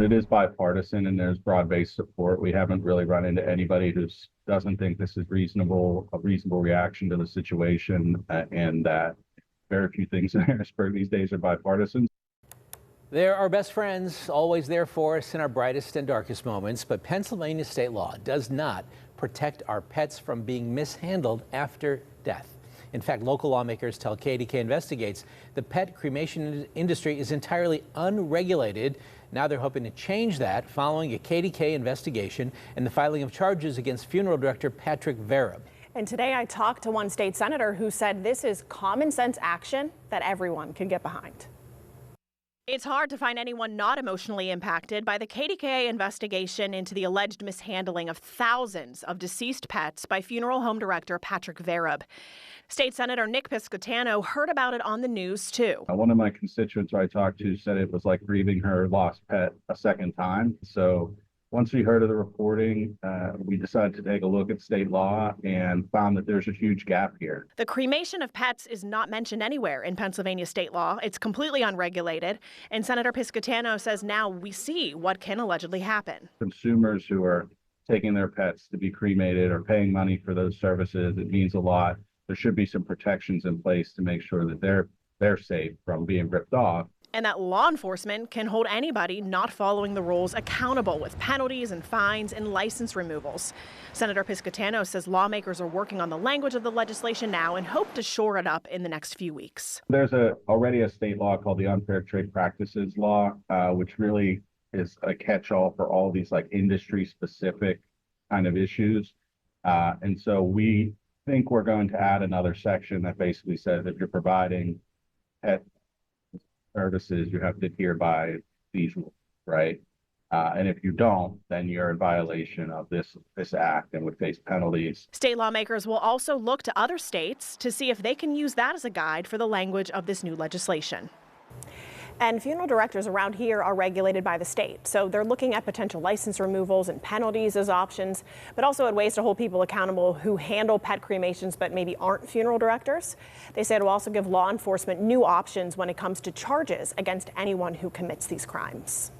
It is bipartisan and there's broad-based support. We haven't really run into anybody who doesn't think this is a reasonable reaction to the situation, and that very few things in Harrisburg these days are bipartisan. They're our best friends, always there for us in our brightest and darkest moments, but Pennsylvania state law does not protect our pets from being mishandled after death. In fact, local lawmakers tell KDKA Investigates the pet cremation industry is entirely unregulated. Now they're hoping to change that following a KDKA investigation and the filing of charges against funeral director Patrick Vereb. And today I talked to one state senator who said this is common sense action that everyone can get behind. It's hard to find anyone not emotionally impacted by the KDKA investigation into the alleged mishandling of thousands of deceased pets by funeral home director Patrick Vereb. State Senator Nick Piscotano heard about it on the news, too. One of my constituents I talked to said it was like grieving her lost pet a second time. So once we heard of the reporting, we decided to take a look at state law and found that there's a huge gap here. The cremation of pets is not mentioned anywhere in Pennsylvania state law. It's completely unregulated. And Senator Piscotano says now we see what can allegedly happen. Consumers who are taking their pets to be cremated or paying money for those services, it means a lot. There should be some protections in place to make sure that they're safe from being ripped off. And that law enforcement can hold anybody not following the rules accountable with penalties and fines and license removals. Senator Piscotano says lawmakers are working on the language of the legislation now and hope to shore it up in the next few weeks. There's already a state law called the Unfair Trade Practices Law, which really is a catch-all for all these like industry-specific kind of issues. And so we think we're going to add another section that basically says if you're providing pet services, you have to adhere by these rules, right? And if you don't, then you're in violation of this act and would face penalties. State lawmakers will also look to other states to see if they can use that as a guide for the language of this new legislation. And funeral directors around here are regulated by the state, so they're looking at potential license removals and penalties as options, but also at ways to hold people accountable who handle pet cremations but maybe aren't funeral directors. They say it will also give law enforcement new options when it comes to charges against anyone who commits these crimes.